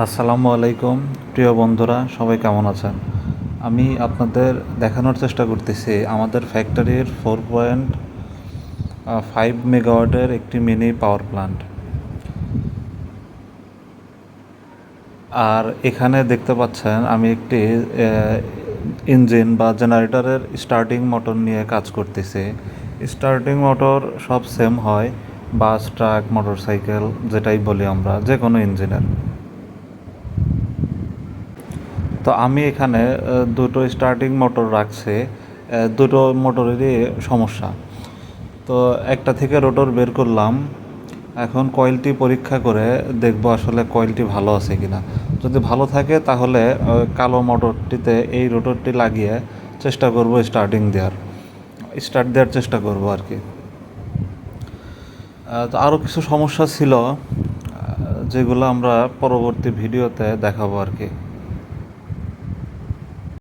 আসসালামু আলাইকুম প্রিয় বন্ধুরা, সবাই কেমন আছেন? আমি আপনাদের দেখানোর চেষ্টা করতেছি আমাদের ফ্যাক্টরির 4.5 মেগাওয়াটের একটি মিনি পাওয়ার প্ল্যান্ট। আর এখানে দেখতে পাচ্ছেন আমি একটি ইঞ্জিন বা জেনারেটরের স্টার্টিং মোটর নিয়ে কাজ করতেছি। স্টার্টিং মোটর সব সেম হয়, বাস, ট্রাক, মোটরসাইকেল যেটাই বলি আমরা, যে কোনো ইঞ্জিনের। তো আমি এখানে দুটো স্টার্টিং মোটর রাখছি। দুটো মোটরেরই সমস্যা। তো একটা থেকে রোটর বের করলাম। এখন কয়েলটি পরীক্ষা করে দেখব আসলে কয়েলটি ভালো আছে কিনা। যদি ভালো থাকে তাহলে কালো মোটরটিতে এই রোটরটি লাগিয়ে চেষ্টা করব স্টার্ট দেওয়ার চেষ্টা করব আর কি। তো আরও কিছু সমস্যা ছিল, যেগুলো আমরা পরবর্তী ভিডিওতে দেখাবো আর কি।